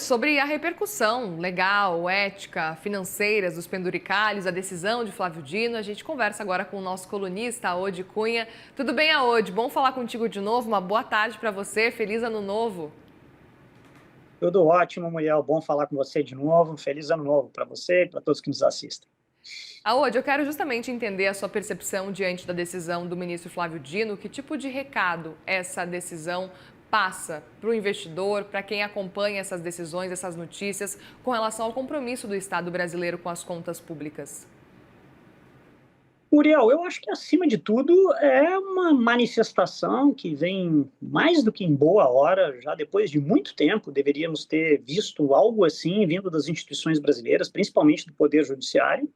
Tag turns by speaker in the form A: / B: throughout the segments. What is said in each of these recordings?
A: sobre a repercussão legal, ética, financeiras dos penduricalhos, a decisão de Flávio Dino. A gente conversa agora com o nosso colunista, Aode Cunha. Tudo bem, Aode? Bom falar contigo de novo. Uma boa tarde para você. Feliz ano novo.
B: Tudo ótimo, Muriel. Bom falar com você de novo. Feliz ano novo para você e para todos que nos assistem.
A: Aode, eu quero justamente entender a sua percepção diante da decisão do ministro Flávio Dino. Que tipo de recado essa decisão passa para o investidor, para quem acompanha essas decisões, essas notícias, com relação ao compromisso do Estado brasileiro com as contas públicas?
B: Muriel, eu acho que, acima de tudo, é uma manifestação que vem mais do que em boa hora. Já depois de muito tempo, deveríamos ter visto algo assim vindo das instituições brasileiras, principalmente do Poder Judiciário,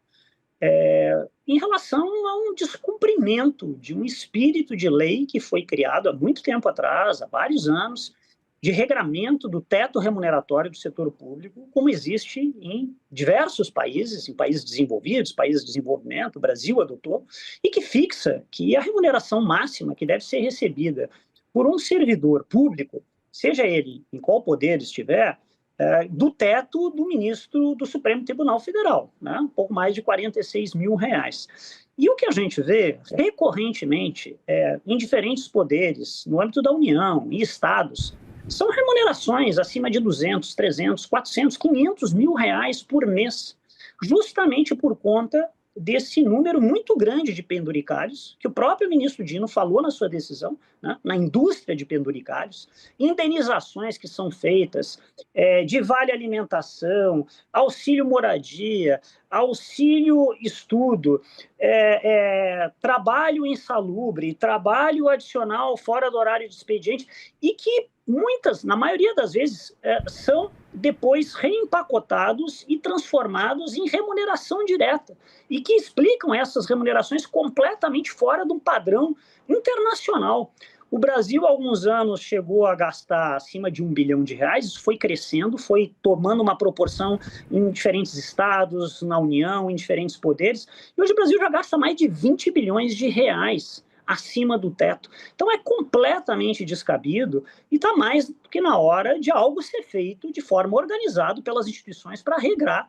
B: em relação a um descumprimento de um espírito de lei que foi criado há muito tempo atrás, há vários anos, de regramento do teto remuneratório do setor público, como existe em diversos países, em países desenvolvidos, países de desenvolvimento, o Brasil adotou, e que fixa que a remuneração máxima que deve ser recebida por um servidor público, seja ele em qual poder estiver, do teto do ministro do Supremo Tribunal Federal, né? Um pouco mais de R$ 46.000. E o que a gente vê recorrentemente em diferentes poderes, no âmbito da União, em estados, são remunerações acima de 200, 300, 400, R$ 500.000 por mês, justamente por conta desse número muito grande de penduricalhos, que o próprio ministro Dino falou na sua decisão, né, na indústria de penduricalhos, indenizações que são feitas de vale alimentação, auxílio moradia, auxílio estudo, trabalho insalubre, trabalho adicional fora do horário de expediente, e que muitas, na maioria das vezes, são depois reempacotados e transformados em remuneração direta, e que explicam essas remunerações completamente fora de um padrão internacional. O Brasil, há alguns anos, chegou a gastar acima de R$ 1 bilhão, isso foi crescendo, foi tomando uma proporção em diferentes estados, na União, em diferentes poderes, e hoje o Brasil já gasta mais de R$ 20 bilhões acima do teto. Então é completamente descabido e está mais do que na hora de algo ser feito de forma organizada pelas instituições para regrar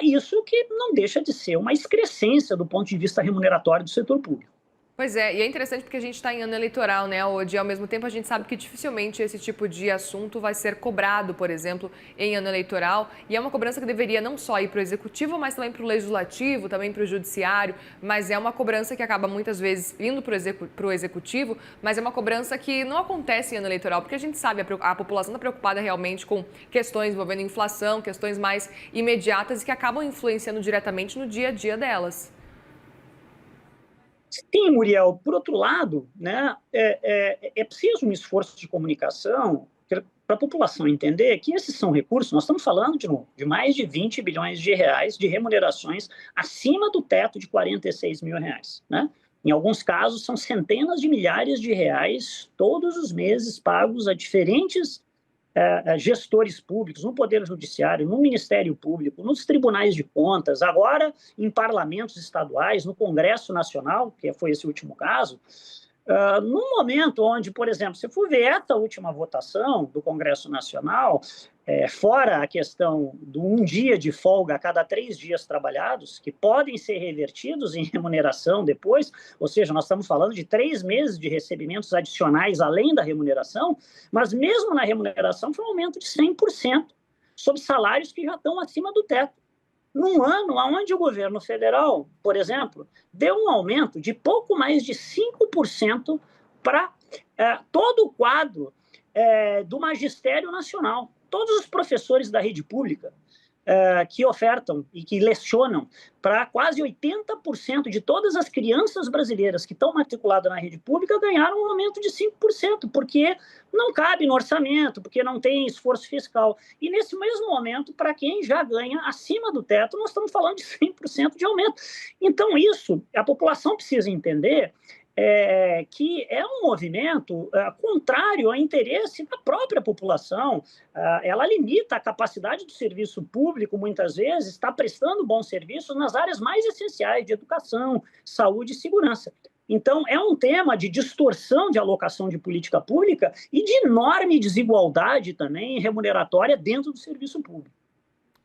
B: isso, que não deixa de ser uma excrescência do ponto de vista remuneratório do setor público.
A: Pois é, e é interessante porque a gente está em ano eleitoral, né, Aode? E ao mesmo tempo a gente sabe que dificilmente esse tipo de assunto vai ser cobrado, por exemplo, em ano eleitoral. E é uma cobrança que deveria não só ir para o executivo, mas também para o legislativo, também para o judiciário. Mas é uma cobrança que acaba muitas vezes indo para o executivo, mas é uma cobrança que não acontece em ano eleitoral, porque a gente sabe, a população está preocupada realmente com questões envolvendo inflação, questões mais imediatas e que acabam influenciando diretamente no dia a dia delas.
B: Sim, Muriel. Por outro lado, né, é preciso um esforço de comunicação para a população entender que esses são recursos. Nós estamos falando, de novo, de mais de R$ 20 bilhões de remunerações acima do teto de R$ 46.000. Né? Em alguns casos, são centenas de milhares de reais todos os meses pagos a diferentes gestores públicos, no Poder Judiciário, no Ministério Público, nos tribunais de contas, agora em parlamentos estaduais, no Congresso Nacional, que foi esse último caso, num momento onde, por exemplo, se for ver essa última votação do Congresso Nacional, fora a questão do um dia de folga a cada 3 dias trabalhados, que podem ser revertidos em remuneração depois, ou seja, nós estamos falando de 3 meses de recebimentos adicionais além da remuneração, mas mesmo na remuneração foi um aumento de 100% sobre salários que já estão acima do teto. Num ano onde o governo federal, por exemplo, deu um aumento de pouco mais de 5% para todo o quadro do magistério nacional. Todos os professores da rede pública que ofertam e que lecionam para quase 80% de todas as crianças brasileiras que estão matriculadas na rede pública ganharam um aumento de 5%, porque não cabe no orçamento, porque não tem esforço fiscal. E nesse mesmo momento, para quem já ganha acima do teto, nós estamos falando de 100% de aumento. Então, isso a população precisa entender, que é um movimento contrário ao interesse da própria população. Ela limita a capacidade do serviço público, muitas vezes, está prestando bons serviços nas áreas mais essenciais de educação, saúde e segurança. Então, é um tema de distorção de alocação de política pública e de enorme desigualdade também remuneratória dentro do serviço público.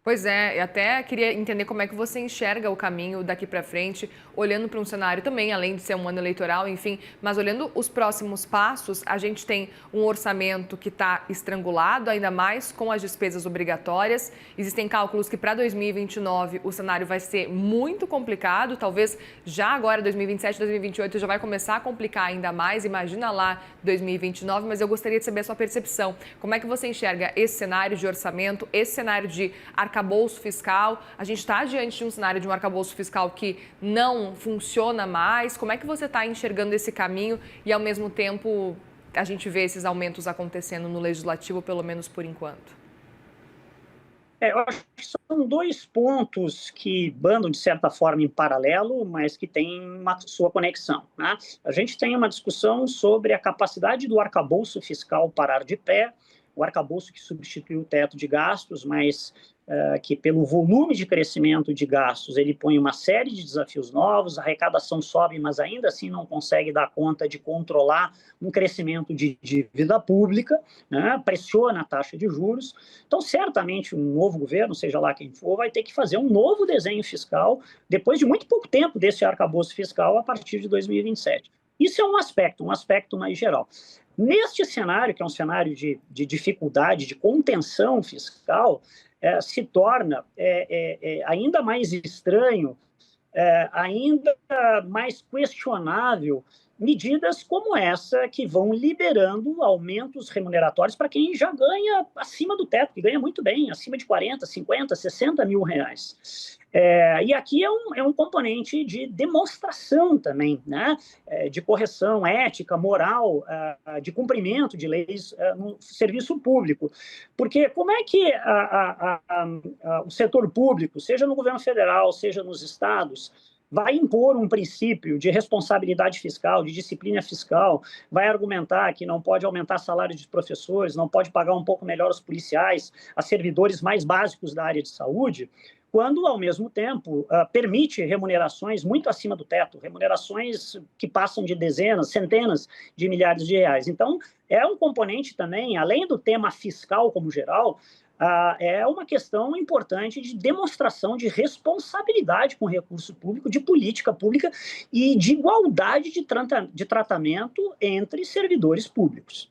A: Pois é, eu até queria entender como é que você enxerga o caminho daqui para frente, olhando para um cenário também, além de ser um ano eleitoral, enfim, mas olhando os próximos passos, a gente tem um orçamento que está estrangulado, ainda mais com as despesas obrigatórias. Existem cálculos que para 2029 o cenário vai ser muito complicado, talvez já agora 2027, 2028 já vai começar a complicar ainda mais, imagina lá 2029, mas eu gostaria de saber a sua percepção. Como é que você enxerga esse cenário de orçamento, esse cenário de arcabouço fiscal? A gente está diante de um cenário de um arcabouço fiscal que não funciona mais. Como é que você está enxergando esse caminho e, ao mesmo tempo, a gente vê esses aumentos acontecendo no legislativo, pelo menos por enquanto?
B: Eu acho que são dois pontos que bandam, de certa forma, em paralelo, mas que têm uma sua conexão, né? A gente tem uma discussão sobre a capacidade do arcabouço fiscal parar de pé, o arcabouço que substituiu o teto de gastos, mas que pelo volume de crescimento de gastos ele põe uma série de desafios novos, a arrecadação sobe, mas ainda assim não consegue dar conta de controlar um crescimento de dívida pública, né? Pressiona a taxa de juros. Então, certamente, um novo governo, seja lá quem for, vai ter que fazer um novo desenho fiscal depois de muito pouco tempo desse arcabouço fiscal a partir de 2027. Isso é um aspecto mais geral. Neste cenário, que é um cenário de dificuldade, de contenção fiscal, se torna ainda mais estranho, ainda mais questionável medidas como essa que vão liberando aumentos remuneratórios para quem já ganha acima do teto, que ganha muito bem, acima de 40, 50, 60 mil reais. E aqui é um componente de demonstração também, né? De correção ética, moral, de cumprimento de leis no serviço público. Porque como é que o setor público, seja no governo federal, seja nos estados, vai impor um princípio de responsabilidade fiscal, de disciplina fiscal, vai argumentar que não pode aumentar salário de professores, não pode pagar um pouco melhor os policiais, a servidores mais básicos da área de saúde, quando, ao mesmo tempo, permite remunerações muito acima do teto, remunerações que passam de dezenas, centenas de milhares de reais. Então, é um componente também, além do tema fiscal como geral, é uma questão importante de demonstração de responsabilidade com o recurso público, de política pública e de igualdade de tratamento entre servidores públicos.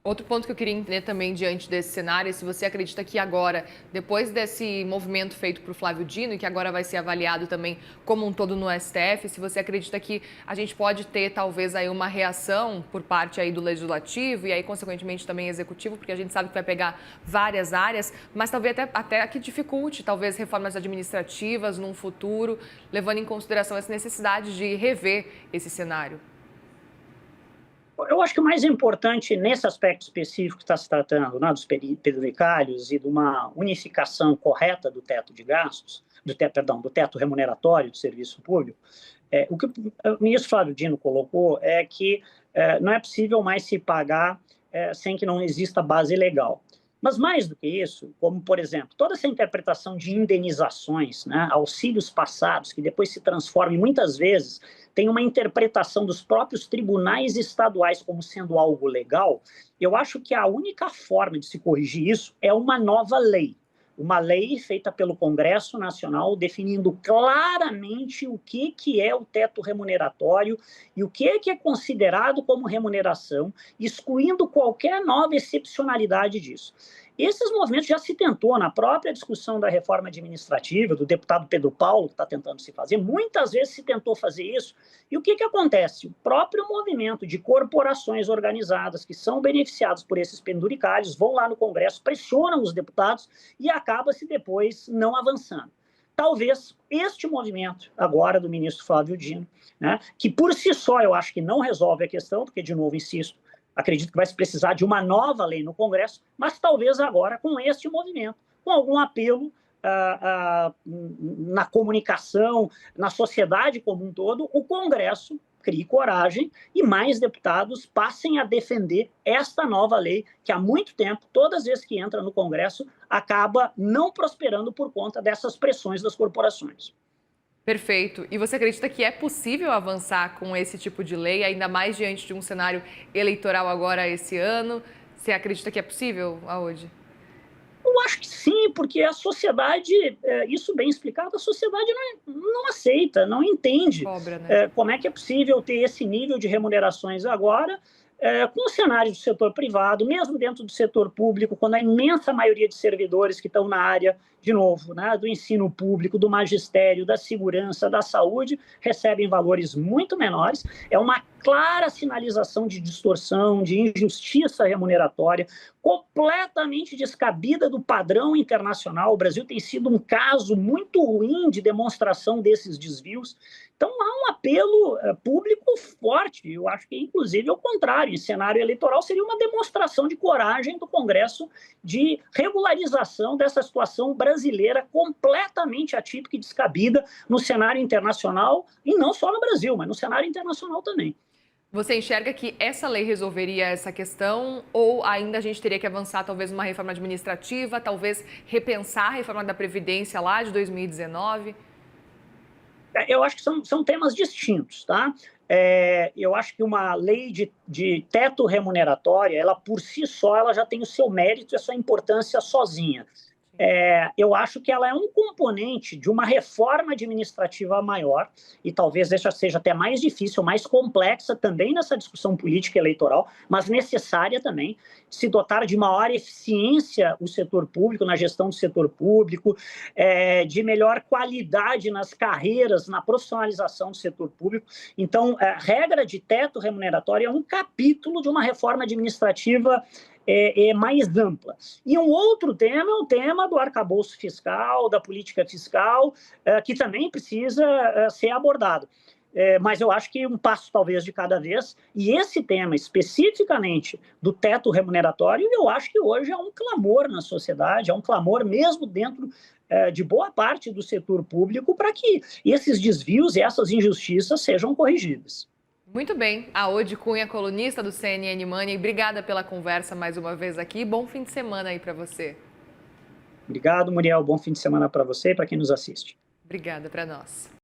A: Outro ponto que eu queria entender também diante desse cenário é se você acredita que agora, depois desse movimento feito por Flávio Dino, e que agora vai ser avaliado também como um todo no STF, se você acredita que a gente pode ter talvez aí uma reação por parte aí do Legislativo e aí consequentemente também Executivo, porque a gente sabe que vai pegar várias áreas, mas talvez até que dificulte talvez reformas administrativas num futuro, levando em consideração essa necessidade de rever esse cenário.
B: Eu acho que o mais importante nesse aspecto específico que está se tratando, né, dos penduricalhos e de uma unificação correta do teto de gastos, do teto remuneratório do serviço público, o que o ministro Flávio Dino colocou é que não é possível mais se pagar sem que não exista base legal. Mas mais do que isso, como, por exemplo, toda essa interpretação de indenizações, né, auxílios passados, que depois se transformam e muitas vezes tem uma interpretação dos próprios tribunais estaduais como sendo algo legal, eu acho que a única forma de se corrigir isso é uma nova lei. Uma lei feita pelo Congresso Nacional definindo claramente o que é o teto remuneratório e o que é considerado como remuneração, excluindo qualquer nova excepcionalidade disso. Esses movimentos já se tentou na própria discussão da reforma administrativa, do deputado Pedro Paulo, que está tentando se fazer, muitas vezes se tentou fazer isso. E o que acontece? O próprio movimento de corporações organizadas que são beneficiadas por esses penduricalhos vão lá no Congresso, pressionam os deputados e acaba-se depois não avançando. Talvez este movimento agora do ministro Flávio Dino, né, que por si só eu acho que não resolve a questão, porque, de novo, insisto, acredito que vai se precisar de uma nova lei no Congresso, mas talvez agora com este movimento, com algum apelo na comunicação, na sociedade como um todo, o Congresso crie coragem e mais deputados passem a defender esta nova lei que há muito tempo, todas as vezes que entra no Congresso, acaba não prosperando por conta dessas pressões das corporações.
A: Perfeito. E você acredita que é possível avançar com esse tipo de lei, ainda mais diante de um cenário eleitoral agora esse ano? Você acredita que é possível, Aode?
B: Eu acho que sim, porque a sociedade, isso bem explicado, a sociedade não aceita, não entende
A: Cobra, né?
B: como é que é possível ter esse nível de remunerações agora, com o cenário do setor privado, mesmo dentro do setor público, quando a imensa maioria de servidores que estão na área, de novo, né, do ensino público, do magistério, da segurança, da saúde, recebem valores muito menores. É uma clara sinalização de distorção, de injustiça remuneratória, completamente descabida do padrão internacional. O Brasil tem sido um caso muito ruim de demonstração desses desvios. Então, há um apelo público forte. Eu acho que, inclusive, ao contrário, em cenário eleitoral, seria uma demonstração de coragem do Congresso de regularização dessa situação brasileira completamente atípica e descabida no cenário internacional, e não só no Brasil, mas no cenário internacional também.
A: Você enxerga que essa lei resolveria essa questão ou ainda a gente teria que avançar talvez uma reforma administrativa, talvez repensar a reforma da Previdência lá de 2019?
B: Eu acho que são temas distintos, tá? Eu acho que uma lei de teto remuneratória, ela por si só, ela já tem o seu mérito e a sua importância sozinha. Eu acho que ela é um componente de uma reforma administrativa maior, e talvez essa seja até mais difícil, mais complexa também nessa discussão política eleitoral, mas necessária também, se dotar de maior eficiência o setor público, na gestão do setor público, de melhor qualidade nas carreiras, na profissionalização do setor público. Então, a regra de teto remuneratório é um capítulo de uma reforma administrativa mais ampla. E um outro tema é o tema do arcabouço fiscal, da política fiscal, que também precisa ser abordado. Mas eu acho que um passo talvez de cada vez, e esse tema especificamente do teto remuneratório, eu acho que hoje é um clamor na sociedade, é um clamor mesmo dentro de boa parte do setor público para que esses desvios e essas injustiças sejam corrigidas.
A: Muito bem. Aode Cunha, colunista do CNN Money, obrigada pela conversa mais uma vez aqui. Bom fim de semana aí para você.
B: Obrigado, Muriel. Bom fim de semana para você e para quem nos assiste.
A: Obrigada para nós.